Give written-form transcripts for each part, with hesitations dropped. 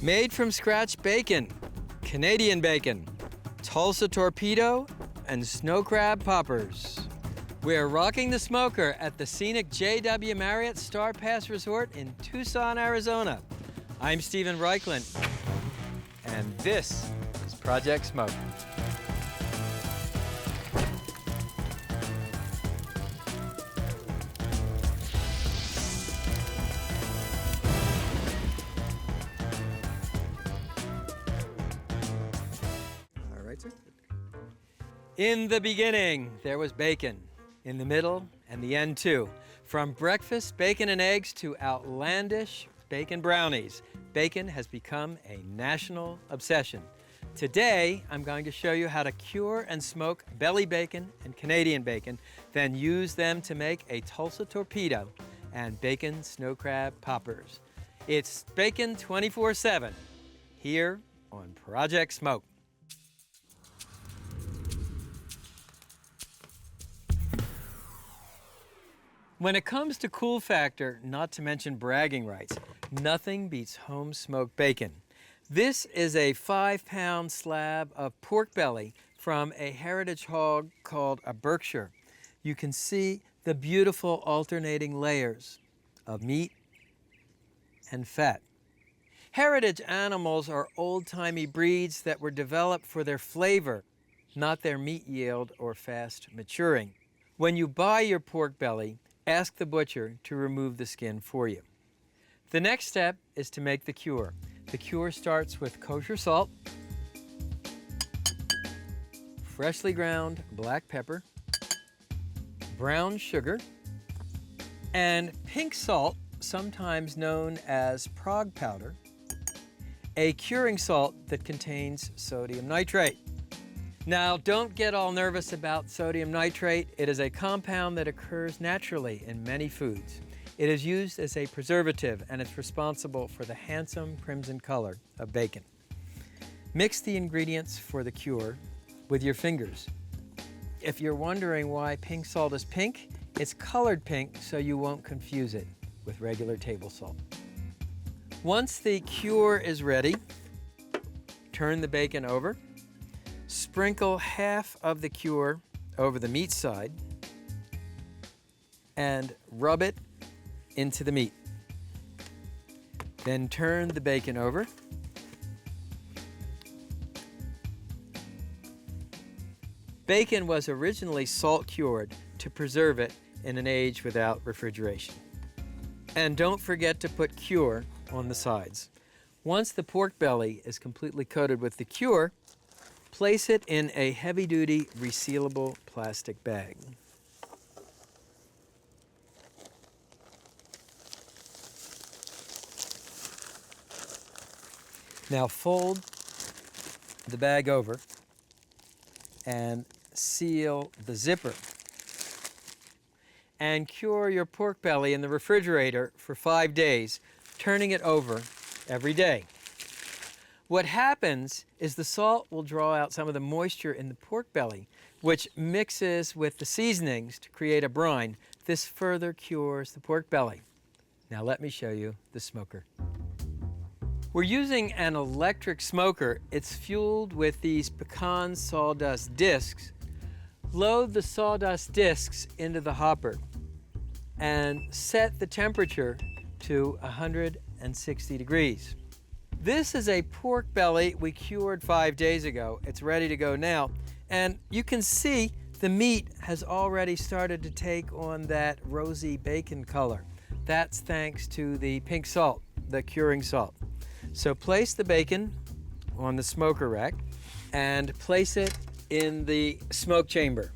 Made from scratch bacon, Canadian bacon, Tulsa Torpedo, and snow crab poppers. We're rocking the smoker at the scenic J.W. Marriott Star Pass Resort in Tucson, Arizona. I'm Stephen Raichlen, and this is Project Smoke. All right, sir. In the beginning, there was bacon. In the middle, and the end too. From breakfast bacon and eggs to outlandish bacon brownies, bacon has become a national obsession. Today, I'm going to show you how to cure and smoke belly bacon and Canadian bacon, then use them to make a Tulsa Torpedo and bacon snow crab poppers. It's Bacon 24/7 here on Project Smoke. When it comes to cool factor, not to mention bragging rights, nothing beats home smoked bacon. This is a 5-pound slab of pork belly from a heritage hog called a Berkshire. You can see the beautiful alternating layers of meat and fat. Heritage animals are old-timey breeds that were developed for their flavor, not their meat yield or fast maturing. When you buy your pork belly, ask the butcher to remove the skin for you. The next step is to make the cure. The cure starts with kosher salt, freshly ground black pepper, brown sugar, and pink salt, sometimes known as Prague powder, a curing salt that contains sodium nitrate. Now, don't get all nervous about sodium nitrate. It is a compound that occurs naturally in many foods. It is used as a preservative, and it's responsible for the handsome crimson color of bacon. Mix the ingredients for the cure with your fingers. If you're wondering why pink salt is pink, it's colored pink so you won't confuse it with regular table salt. Once the cure is ready, turn the bacon over. Sprinkle half of the cure over the meat side and rub it into the meat. Then turn the bacon over. Bacon was originally salt cured to preserve it in an age without refrigeration. And don't forget to put cure on the sides. Once the pork belly is completely coated with the cure, place it in a heavy-duty resealable plastic bag. Now fold the bag over and seal the zipper. And cure your pork belly in the refrigerator for 5 days, turning it over every day. What happens is the salt will draw out some of the moisture in the pork belly, which mixes with the seasonings to create a brine. This further cures the pork belly. Now let me show you the smoker. We're using an electric smoker. It's fueled with these pecan sawdust discs. Load the sawdust discs into the hopper and set the temperature to 160 degrees. This is a pork belly we cured 5 days ago. It's ready to go now. And you can see the meat has already started to take on that rosy bacon color. That's thanks to the pink salt, the curing salt. So place the bacon on the smoker rack and place it in the smoke chamber.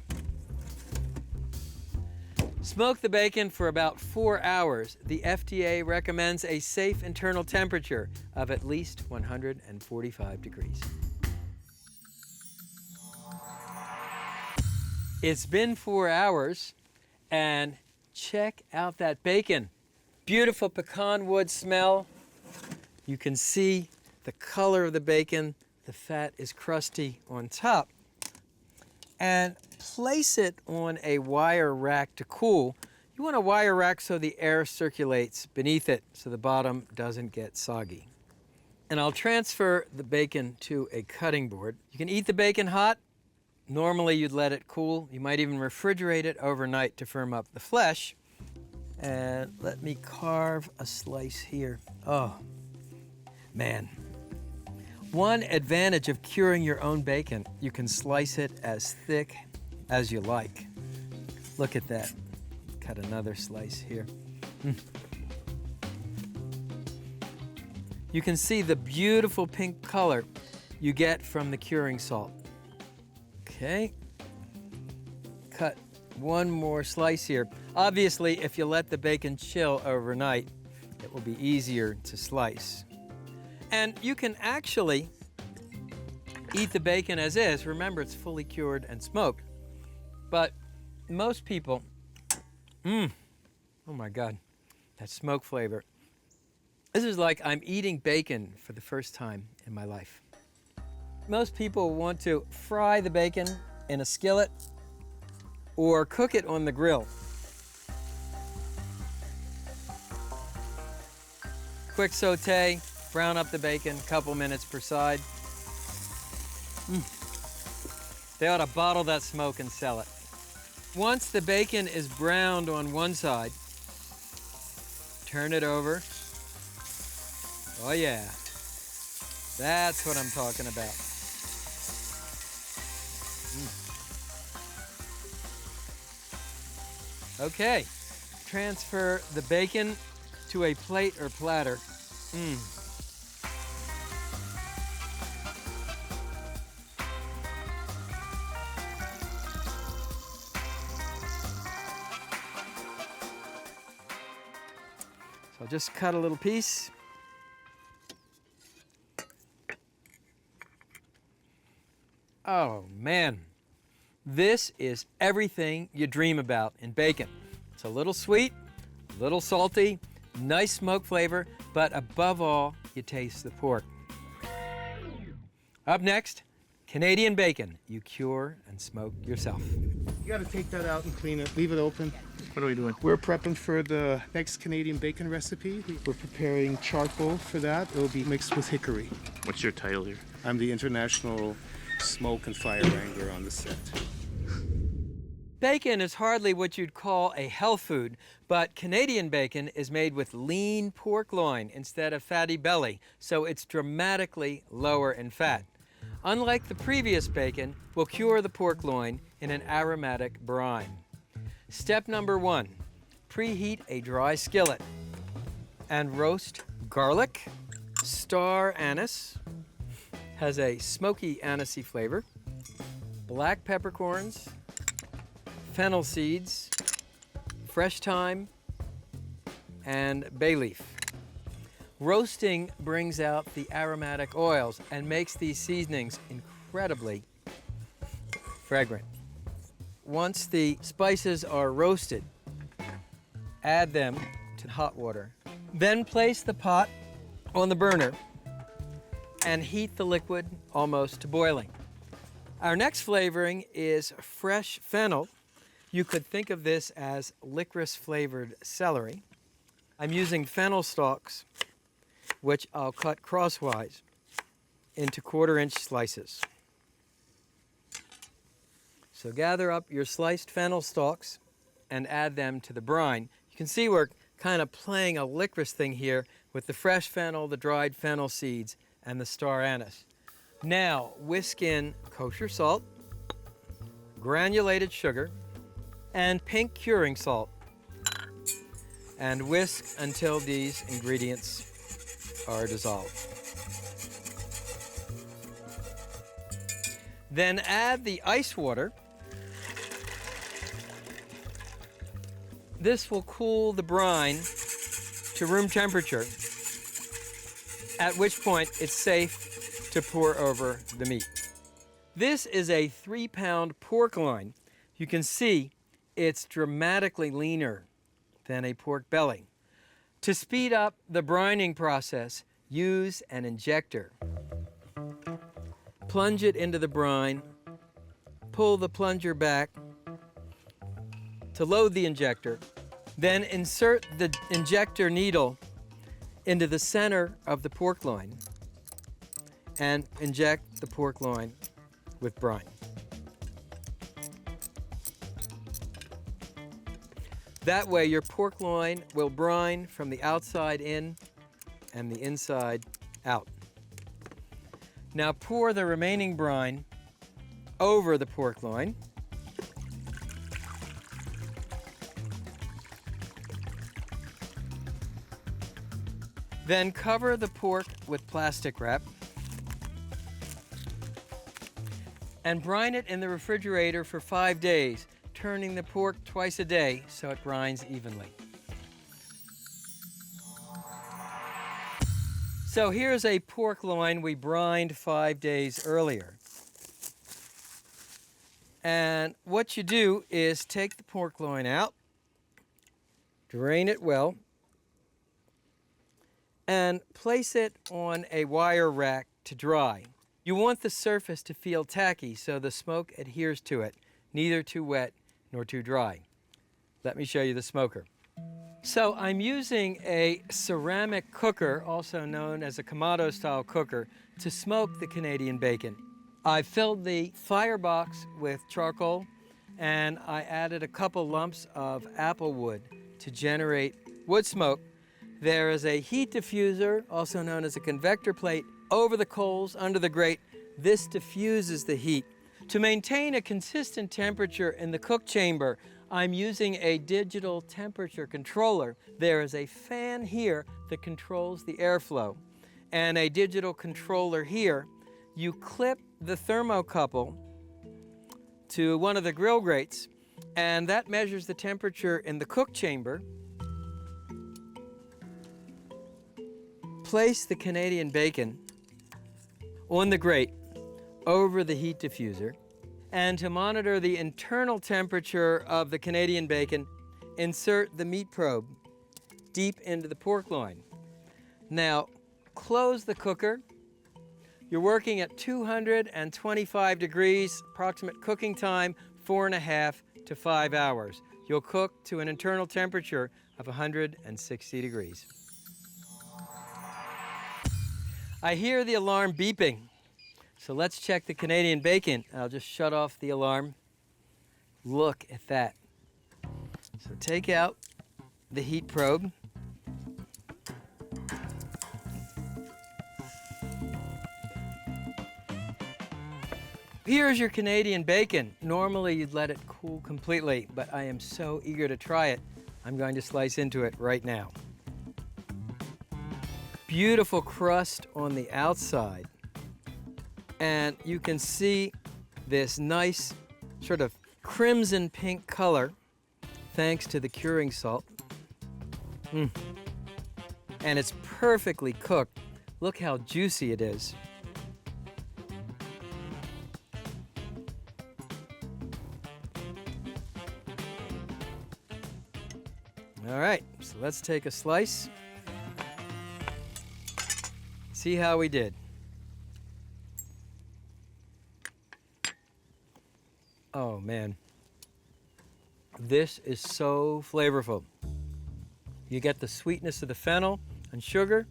Smoke the bacon for about 4 hours. The FDA recommends a safe internal temperature of at least 145 degrees. It's been 4 hours, and check out that bacon. Beautiful pecan wood smell. You can see the color of the bacon. The fat is crusty on top. And place it on a wire rack to cool. You want a wire rack so the air circulates beneath it so the bottom doesn't get soggy. And I'll transfer the bacon to a cutting board. You can eat the bacon hot. Normally you'd let it cool. You might even refrigerate it overnight to firm up the flesh. And let me carve a slice here. Oh, man. One advantage of curing your own bacon, you can slice it as thick as you like. Look at that. Cut another slice here. You can see the beautiful pink color you get from the curing salt. Okay. Cut one more slice here. Obviously, if you let the bacon chill overnight, it will be easier to slice. And you can actually eat the bacon as is. Remember, it's fully cured and smoked. But most people, oh my God, that smoke flavor. This is like I'm eating bacon for the first time in my life. Most people want to fry the bacon in a skillet or cook it on the grill. Quick saute, brown up the bacon, a couple minutes per side. They ought to bottle that smoke and sell it. Once the bacon is browned on one side, turn it over. Oh yeah, that's what I'm talking about. Okay, transfer the bacon to a plate or platter. So I'll just cut a little piece. Oh man, this is everything you dream about in bacon. It's a little sweet, a little salty, nice smoke flavor, but above all, you taste the pork. Up next, Canadian bacon. You cure and smoke yourself. You gotta take that out and clean it, leave it open. What are we doing? We're prepping for the next Canadian bacon recipe. We're preparing charcoal for that. It'll be mixed with hickory. What's your title here? I'm the international smoke and fire wrangler on the set. Bacon is hardly what you'd call a health food, but Canadian bacon is made with lean pork loin instead of fatty belly, so it's dramatically lower in fat. Unlike the previous bacon, we'll cure the pork loin in an aromatic brine. Step number 1, preheat a dry skillet and roast garlic, star anise, has a smoky anisey flavor, black peppercorns, fennel seeds, fresh thyme, and bay leaf. Roasting brings out the aromatic oils and makes these seasonings incredibly fragrant. Once the spices are roasted, add them to hot water. Then place the pot on the burner and heat the liquid almost to boiling. Our next flavoring is fresh fennel. You could think of this as licorice-flavored celery. I'm using fennel stalks, which I'll cut crosswise into 1/4-inch slices. So gather up your sliced fennel stalks and add them to the brine. You can see we're kind of playing a licorice thing here with the fresh fennel, the dried fennel seeds, and the star anise. Now, whisk in kosher salt, granulated sugar, and pink curing salt, and whisk until these ingredients are dissolved. Then add the ice water. This will cool the brine to room temperature, at which point it's safe to pour over the meat. This is a 3-pound pork loin. You can see it's dramatically leaner than a pork belly. To speed up the brining process, use an injector. Plunge it into the brine, pull the plunger back to load the injector, then insert the injector needle into the center of the pork loin and inject the pork loin with brine. That way your pork loin will brine from the outside in and the inside out. Now pour the remaining brine over the pork loin. Then cover the pork with plastic wrap and brine it in the refrigerator for 5 days, turning the pork twice a day so it brines evenly. So here's a pork loin we brined 5 days earlier. And what you do is take the pork loin out, drain it well, and place it on a wire rack to dry. You want the surface to feel tacky so the smoke adheres to it, neither too wet nor too dry. Let me show you the smoker. So I'm using a ceramic cooker, also known as a Kamado style cooker, to smoke the Canadian bacon. I filled the firebox with charcoal and I added a couple lumps of apple wood to generate wood smoke. There is a heat diffuser, also known as a convector plate, over the coals under the grate. This diffuses the heat. To maintain a consistent temperature in the cook chamber, I'm using a digital temperature controller. There is a fan here that controls the airflow and a digital controller here. You clip the thermocouple to one of the grill grates and that measures the temperature in the cook chamber. Place the Canadian bacon on the grate over the heat diffuser, and to monitor the internal temperature of the Canadian bacon, insert the meat probe deep into the pork loin. Now, close the cooker. You're working at 225 degrees, approximate cooking time, 4.5 to 5 hours. You'll cook to an internal temperature of 160 degrees. I hear the alarm beeping. So let's check the Canadian bacon. I'll just shut off the alarm. Look at that. So take out the heat probe. Here's your Canadian bacon. Normally you'd let it cool completely, but I am so eager to try it, I'm going to slice into it right now. Beautiful crust on the outside. And you can see this nice sort of crimson pink color thanks to the curing salt. And it's perfectly cooked. Look how juicy it is. All right, so let's take a slice. See how we did. Oh man, this is so flavorful. You get the sweetness of the fennel and sugar,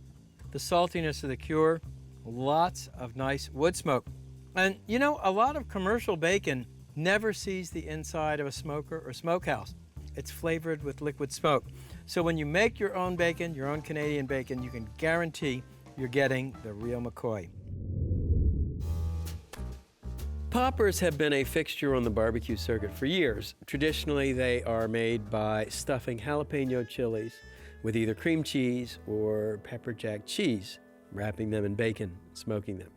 the saltiness of the cure, lots of nice wood smoke. And you know, a lot of commercial bacon never sees the inside of a smoker or smokehouse. It's flavored with liquid smoke. So when you make your own bacon, your own Canadian bacon, you can guarantee you're getting the real McCoy. Poppers have been a fixture on the barbecue circuit for years. Traditionally, they are made by stuffing jalapeno chilies with either cream cheese or pepper jack cheese, wrapping them in bacon, smoking them.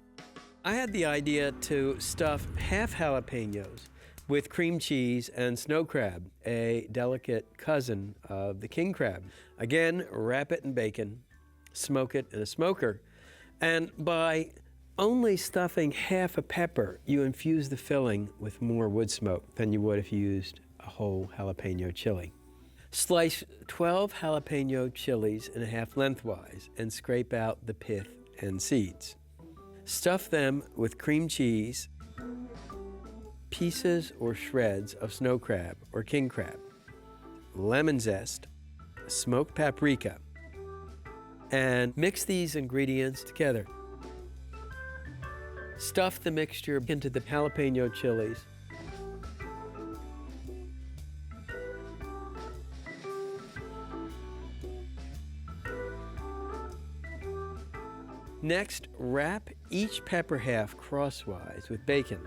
I had the idea to stuff half jalapenos with cream cheese and snow crab, a delicate cousin of the king crab. Again, wrap it in bacon, smoke it in a smoker, and by only stuffing half a pepper, you infuse the filling with more wood smoke than you would if you used a whole jalapeno chili. Slice 12 jalapeno chilies in half lengthwise and scrape out the pith and seeds. Stuff them with cream cheese, pieces or shreds of snow crab or king crab, lemon zest, smoked paprika, and mix these ingredients together. Stuff the mixture into the jalapeno chilies. Next, wrap each pepper half crosswise with bacon.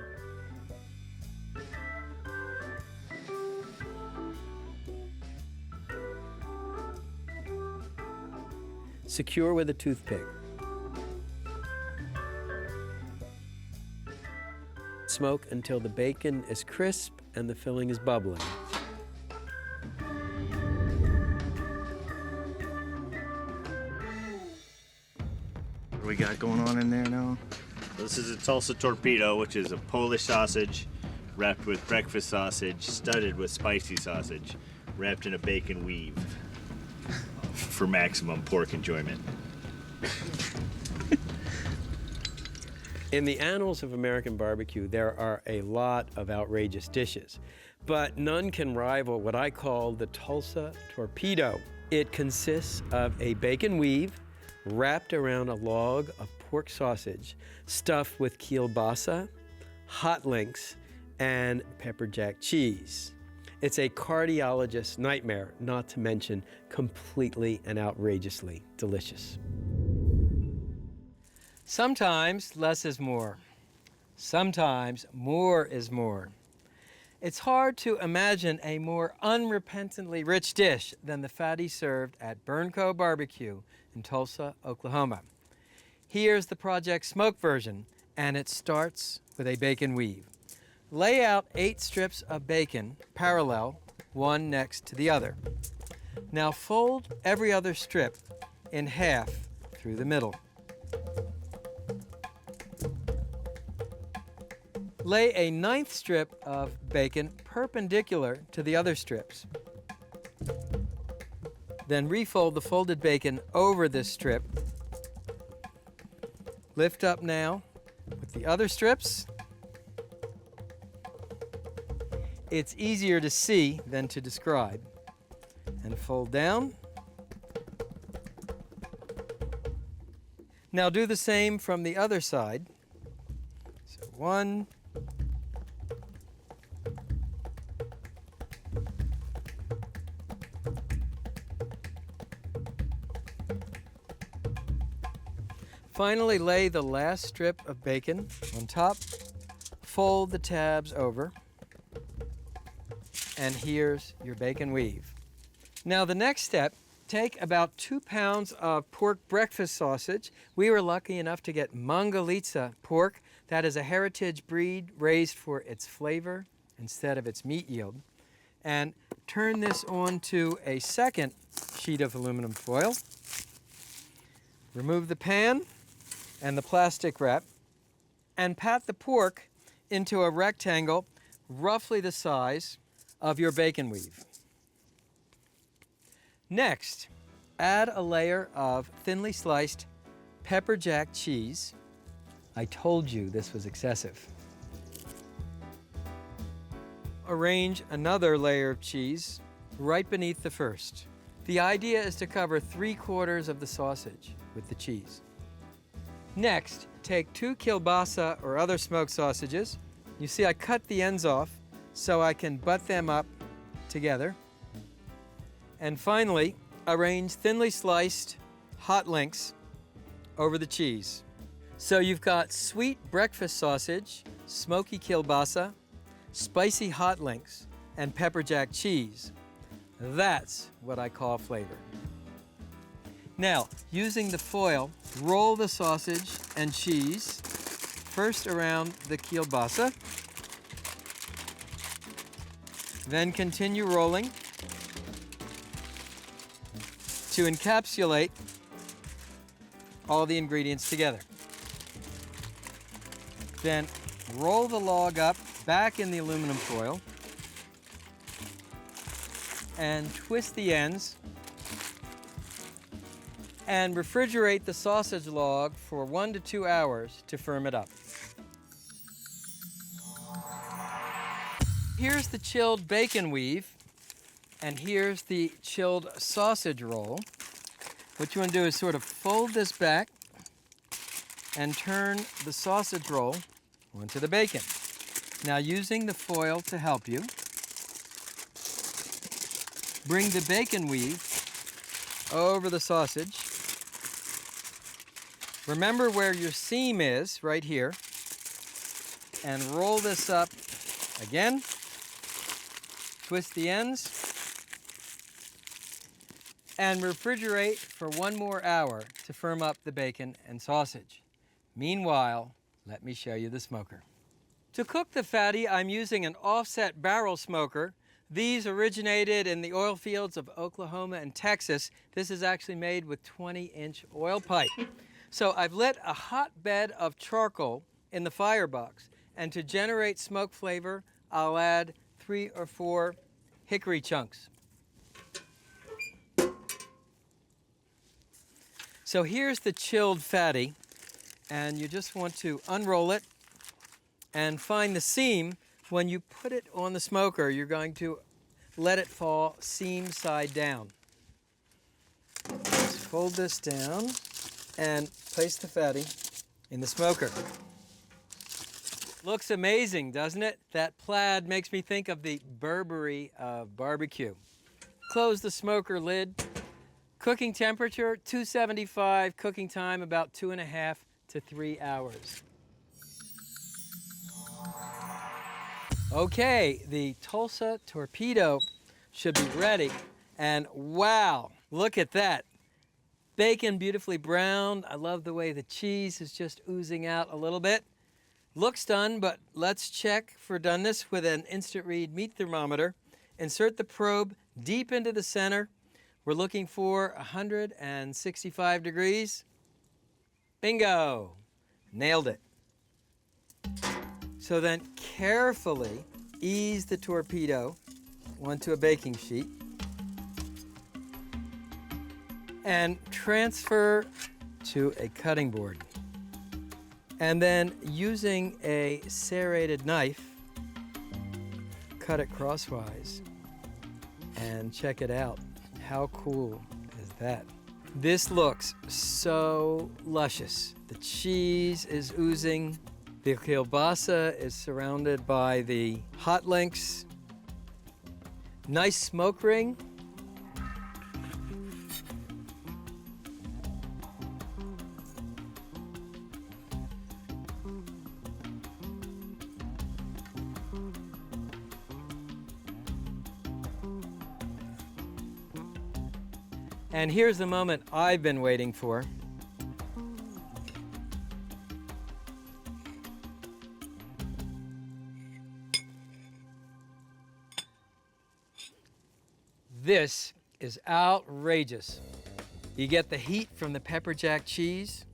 Secure with a toothpick. Smoke until the bacon is crisp and the filling is bubbling. What do we got going on in there now? This is a Tulsa Torpedo, which is a Polish sausage wrapped with breakfast sausage, studded with spicy sausage, wrapped in a bacon weave for maximum pork enjoyment. In the annals of American barbecue, there are a lot of outrageous dishes, but none can rival what I call the Tulsa Torpedo. It consists of a bacon weave wrapped around a log of pork sausage, stuffed with kielbasa, hot links, and pepper jack cheese. It's a cardiologist's nightmare, not to mention completely and outrageously delicious. Sometimes less is more. Sometimes more is more. It's hard to imagine a more unrepentantly rich dish than the fatty served at Burnco Barbecue in Tulsa, Oklahoma. Here's the Project Smoke version, and it starts with a bacon weave. Lay out 8 strips of bacon parallel, one next to the other. Now fold every other strip in half through the middle. Lay a 9th strip of bacon perpendicular to the other strips. Then refold the folded bacon over this strip. Lift up now with the other strips. It's easier to see than to describe. And fold down. Now do the same from the other side. So 1, finally, lay the last strip of bacon on top, fold the tabs over, and here's your bacon weave. Now the next step, take about 2 pounds of pork breakfast sausage. We were lucky enough to get Mangalitsa pork. That is a heritage breed raised for its flavor instead of its meat yield. And turn this onto a second sheet of aluminum foil. Remove the pan and the plastic wrap, and pat the pork into a rectangle roughly the size of your bacon weave. Next, add a layer of thinly sliced pepper jack cheese. I told you this was excessive. Arrange another layer of cheese right beneath the first. The idea is to cover 3/4 of the sausage with the cheese. Next, take 2 kielbasa or other smoked sausages. You see I cut the ends off so I can butt them up together. And finally, arrange thinly sliced hot links over the cheese. So you've got sweet breakfast sausage, smoky kielbasa, spicy hot links, and pepper jack cheese. That's what I call flavor. Now, using the foil, roll the sausage and cheese first around the kielbasa, then continue rolling to encapsulate all the ingredients together. Then roll the log up back in the aluminum foil and twist the ends and refrigerate the sausage log for 1 to 2 hours to firm it up. Here's the chilled bacon weave, and here's the chilled sausage roll. What you want to do is sort of fold this back and turn the sausage roll onto the bacon. Now, using the foil to help you, bring the bacon weave over the sausage. Remember where your seam is, right here, and roll this up again. Twist the ends and refrigerate for 1 more hour to firm up the bacon and sausage. Meanwhile, let me show you the smoker. To cook the fatty, I'm using an offset barrel smoker. These originated in the oil fields of Oklahoma and Texas. This is actually made with 20-inch oil pipe. So I've lit a hot bed of charcoal in the firebox, and to generate smoke flavor, I'll add 3 or 4 hickory chunks. So here's the chilled fatty, and you just want to unroll it and find the seam. When you put it on the smoker, you're going to let it fall seam side down. Just fold this down and place the fatty in the smoker. Looks amazing, doesn't it? That plaid makes me think of the Burberry of barbecue. Close the smoker lid. Cooking temperature, 275. Cooking time, about 2.5 to 3 hours. Okay, the Tulsa Torpedo should be ready. And wow, look at that. Bacon beautifully browned. I love the way the cheese is just oozing out a little bit. Looks done, but let's check for doneness with an instant read meat thermometer. Insert the probe deep into the center. We're looking for 165 degrees. Bingo! Nailed it. So then carefully ease the torpedo onto a baking sheet and transfer to a cutting board. And then using a serrated knife, cut it crosswise and check it out. How cool is that? This looks so luscious. The cheese is oozing. The kielbasa is surrounded by the hot links. Nice smoke ring. And here's the moment I've been waiting for. This is outrageous. You get the heat from the pepper jack cheese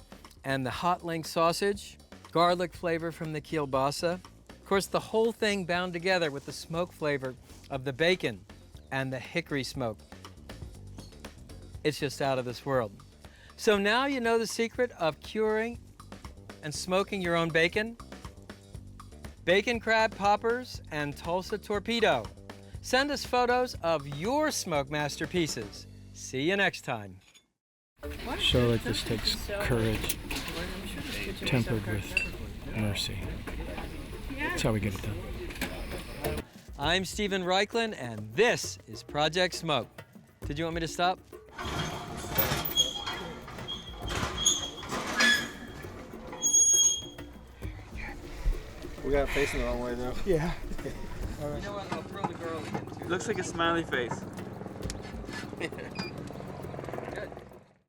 and the hot link sausage, garlic flavor from the kielbasa. Of course, the whole thing bound together with the smoke flavor of the bacon and the hickory smoke. It's just out of this world. So now you know the secret of curing and smoking your own bacon. Bacon crab poppers and Tulsa Torpedo. Send us photos of your smoke masterpieces. See you next time. Show like this takes courage, tempered with mercy. That's how we get it done. I'm Stephen Raichlen, and this is Project Smoke. Did you want me to stop? We got it facing the wrong way though. Yeah. You know what? I'll throw the garlic in too. Looks like a smiley face.